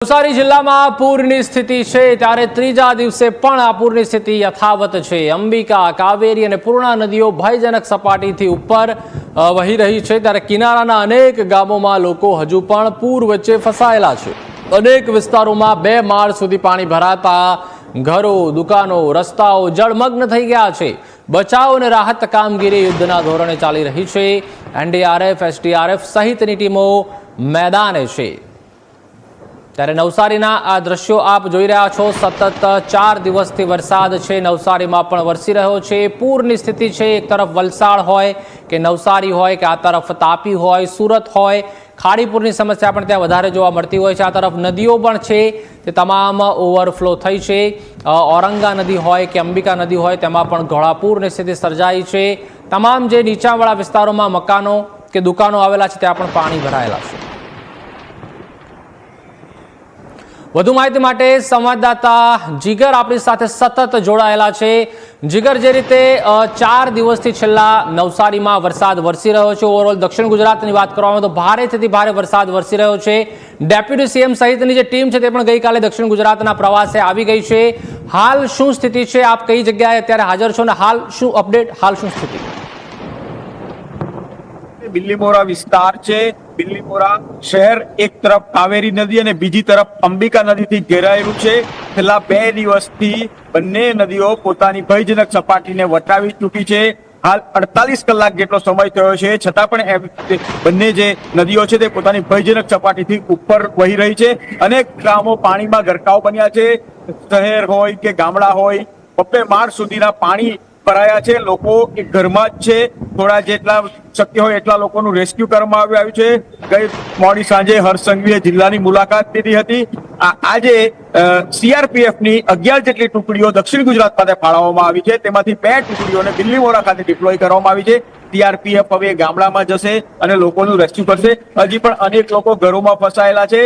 નવસારી જિલ્લામાં પૂરની સ્થિતિ છે ત્યારે ત્રીજા દિવસે પણ આ પૂરની સ્થિતિ યથાવત છે। અંબિકા, કાવેરી અને પૂર્ણા નદીઓ ભયજનક સપાટીથી ઉપર વહી રહી છે ત્યારે કિનારાના અનેક ગામોમાં લોકો હજુ પણ પૂર વચ્ચે ફસાયેલા છે। અનેક વિસ્તારોમાં 2 માળ સુધી પાણી ભરાતા ઘરો, દુકાનો, રસ્તાઓ જળમગ્ન થઈ ગયા છે। બચાવ અને રાહત કામગીરી યુદ્ધના ધોરણે ચાલી રહી છે। એનડીઆરએફ, એસડીઆરએફ સહિતની ટીમો મેદાને છે। ત્યારે નવસારીના આ દ્રશ્યો આપ જોઈ રહ્યા છો। સતત 4 દિવસથી વરસાદ છે, નવસારીમાં પણ વરસી રહ્યો છે। પૂરની સ્થિતિ છે, એક તરફ વલસાડ હોય કે નવસારી હોય કે આ તરફ તાપી હોય, સુરત હોય, ખાડીપુરની સમસ્યા પણ ત્યાં વધારે જોવા મળતી હોય છે। આ તરફ નદીઓ પણ છે તે તમામ ઓવરફ્લો થઈ છે। ઔરંગા નદી હોય કે અંબિકા નદી હોય તેમાં પણ ઘોડાપૂરની સ્થિતિ સર્જાઈ છે। તમામ જે નીચાણવાળા વિસ્તારોમાં મકાનો કે દુકાનો આવેલા છે ત્યાં પણ પાણી ભરાયેલા છે। વધુ માહિતી માટે સંવાદદાતા જીગર આપણી સાથે સતત જોડાયેલા છે। જીગર, જે રીતે 4 દિવસથી છેલ્લા નવસારીમાં વરસાદ વરસી રહ્યો છે, ઓવરઓલ દક્ષિણ ગુજરાતની વાત કરવામાં તો ભારેથી ભારે વરસાદ વરસી રહ્યો છે। ડેપ્યુટી સીએમ સહિતની જે ટીમ છે તે પણ ગઈકાલે દક્ષિણ ગુજરાતના પ્રવાસે આવી ગઈ છે। હાલ શું સ્થિતિ છે? આપ કઈ જગ્યાએ અત્યારે હાજર છો અને હાલ શું અપડેટ, હાલ શું સ્થિતિ? બિલ્લીમોરા વિસ્તાર છે। બિલ્લીમોરા શહેર એક તરફ કાવેરી નદી અને બીજી તરફ અંબિકા નદીથી ઘેરાયેલું છે। છેલ્લા 2 દિવસથી બંને નદીઓ પોતાની ભયજનક સપાટીને વટાવી ચૂકી છે। હાલ 48 કલાક જેટલો સમય થયો છે, છતાં પણ બંને જે નદીઓ છે તે પોતાની ભયજનક સપાટીથી ઉપર વહી રહી છે। અનેક ગામો પાણીમાં ગરકાવ બન્યા છે। શહેર હોય કે ગામડા હોય, 2 માળ સુધીના પાણી ભરાયા છે। લોકો એક ઘરમાં જ છે। થોડા જેટલા શક્ય હોય એટલા લોકોનું રેસ્ક્યુ કરવામાં આવ્યું છે। ગઈ મોડી સાંજે હર્ષ સંઘવીએ જિલ્લાની મુલાકાત લીધી હતી। આજે સીઆરપીએફની 11 જેટલી ટુકડીઓ દક્ષિણ ગુજરાત ખાતે ફાળવવામાં આવી છે। તેમાંથી 2 ટુકડીઓને બિલ્લીમોરા ખાતે ડિપ્લોય કરવામાં આવી છે। સીઆરપીએફ હવે ગામડામાં જશે અને લોકોનું રેસ્ક્યુ કરશે। હજી પણ અનેક લોકો ઘરોમાં ફસાયેલા છે।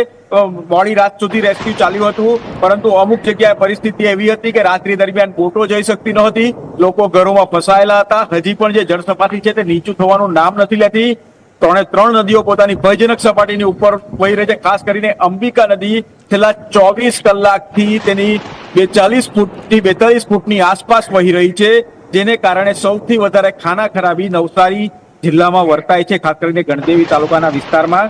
મોડી રાત સુધી રેસ્ક્યુ ચાલ્યું હતું, પરંતુ અમુક જગ્યાએ પરિસ્થિતિ એવી હતી કે રાત્રિ દરમિયાન બોટો જઈ શકતી નહોતી। લોકો ઘરોમાં ફસાયેલા હતા। હજી પણ જે જળ સપાટી છે તે નીચું થવાનું નામ નથી લેતી। 3 નદીઓ પોતાની ભયજનક સપાટીની ઉપર વહી રહી છે। ખાસ કરીને અંબિકા નદી છેલ્લા 24 કલાકથી તેની 40 ફૂટથી 42 ફૂટની આસપાસ વહી રહી છે, જેને કારણે સૌથી વધારે ખાના ખરાબી નવસારી જિલ્લામાં વર્તાય છે, ખાસ કરીને ગણદેવી તાલુકાના વિસ્તારમાં।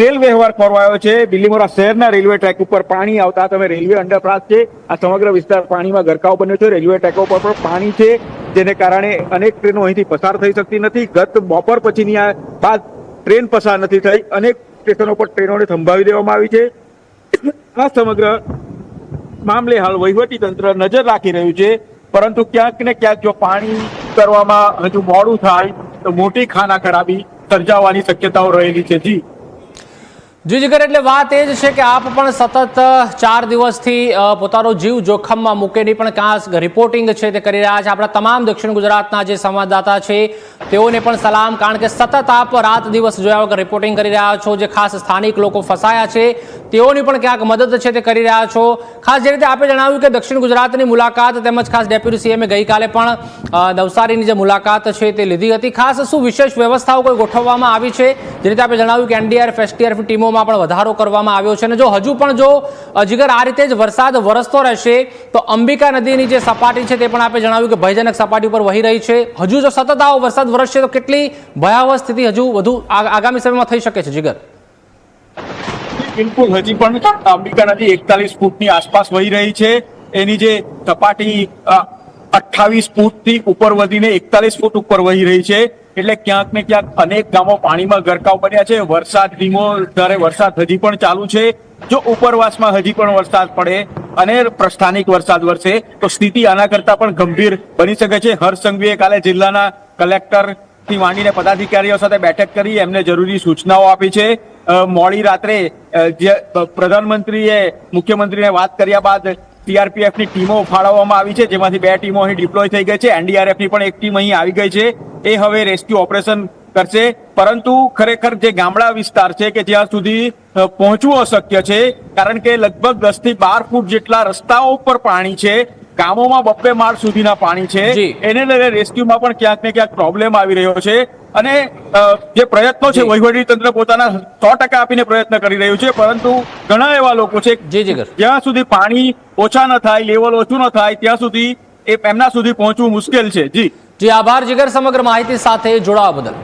રેલ વ્યવહાર ખોરવાયો છે। બિલ્લીમોરા શહેરના રેલવે ટ્રેક ઉપર પાણી આવતા તમે રેલવે અંડરપાસ છે, આ સમગ્ર વિસ્તાર પાણીમાં ગરકાવ બન્યો છે। રેલવે ટ્રેકો પર પણ પાણી છે, જેને કારણે અનેક ટ્રેનો અહીંથી પસાર થઈ શકતી નથી। ગત બપોર પછીની આ બાદ ટ્રેન પસાર નથી થઈ। અનેક સ્ટેશનો પર ટ્રેનોને થંભાવી દેવામાં આવી છે। આ સમગ્ર મામલે હાલ વહીવટી તંત્ર નજર રાખી રહ્યું છે, પરંતુ ક્યાંક ને ક્યાંક જો પાણી કરવામાં હજુ મોડું થાય તો મોટી ખાના ખરાબી સર્જાવાની શક્યતાઓ રહેલી છે। જી જીગર, એટલે વાત એ જ છે કે આપ પણ સતત 4 દિવસથી પોતાનો જીવ જોખમમાં મૂકેની પણ ખાસ રિપોર્ટિંગ છે તે કરી રહ્યા છે। આપણા તમામ દક્ષિણ ગુજરાતના જે સંવાદદાતા છે તેઓને પણ સલામ, કારણ કે સતત આપ રાત દિવસ જોયા વગર રિપોર્ટિંગ કરી રહ્યા છો। જે ખાસ સ્થાનિક લોકો ફસાયા છે તેઓની પણ ક્યાંક મદદ છે તે કરી રહ્યા છો। ખાસ જે રીતે આપે જણાવ્યું કે દક્ષિણ ગુજરાતની મુલાકાત તેમજ ખાસ ડેપ્યુટી સીએમે ગઈકાલે પણ નવસારીની જે મુલાકાત છે તે લીધી હતી। ખાસ શું વિશેષ વ્યવસ્થાઓ કોઈ ગોઠવવામાં આવી છે? જે રીતે આપે જણાવ્યું કે એનડીઆરએફ, એસડીઆરએફ ટીમોમાં પણ વધારો કરવામાં આવ્યો છે અને જો હજુ પણ જો જીગર આ રીતે જ વરસાદ વરસતો રહેશે તો અંબિકા નદીની જે સપાટી છે તે પણ આપણે જણાવ્યું કે ભયજનક સપાટી પર વહી રહી છે। હજુ જો સતત આવો વરસાદ વરસશે તો કેટલી ભયાવહ સ્થિતિ હજુ વધુ આગામી સમયમાં થઈ શકે છે? જીગર, બિલકુલ, હજી પણ અંબિકા નદી 41 ફૂટની આસપાસ વહી રહી છે। એની જે સપાટી 28 ફૂટથી ઉપર વધીને 41 ફૂટ ઉપર વહી રહી છે, એટલે ક્યાંક ને ક્યાંક અનેક ગામો પાણીમાં ગરકાવ બન્યા છે। વરસાદ ધીમો ધારે વરસાદ હજી પણ ચાલુ છે। જો ઉપરવાસમાં હજી પણ વરસાદ પડે અને સ્થાનિક વરસાદ વરસે તો સ્થિતિ આના કરતા પણ ગંભીર બની શકે છે। હર્ષ સંઘવીએ કાલે જિલ્લાના કલેક્ટર થી માંડીને પદાધિકારીઓ સાથે બેઠક કરી એમને જરૂરી સૂચનાઓ આપી છે। મોડી રાત્રે જે પ્રધાનમંત્રીએ મુખ્યમંત્રીને વાત કર્યા બાદ સીઆરપીએફની ટીમો ફાળવવામાં આવી છે, જેમાંથી 2 ટીમો અહીં ડિપ્લોય થઈ ગઈ છે। એનડીઆરએફની પણ એક ટીમ અહીં આવી ગઈ છે। એ હવે રેસ્ક્યુ ઓપરેશન કરશે, પરંતુ ખરેખર જે ગામડા વિસ્તાર છે કે જ્યાં સુધી પહોંચવું અશક્ય છે, કારણ કે લગભગ 10 થી 12 ફૂટ જેટલા રસ્તાઓ ઉપર પાણી છે। ગામોમાં 2 માળ સુધીના પાણી છે, એને લઈને રેસ્ક્યુમાં પણ ક્યાંક ને ક્યાંક પ્રોબ્લેમ આવી રહ્યો છે। અને જે પ્રયત્નો છે જી. વહીવટી તંત્ર પોતાના 100% આપીને પ્રયત્ન કરી રહ્યું છે, પરંતુ ઘણા એવા લોકો છે જી જીગર જ્યાં સુધી પાણી ઓછા ન થાય, લેવલ ઓછું ન થાય ત્યાં સુધી એમના સુધી પહોંચવું મુશ્કેલ છે. જી જી આભાર જીગર સમગ્ર માહિતી સાથે જોડાવા બદલ.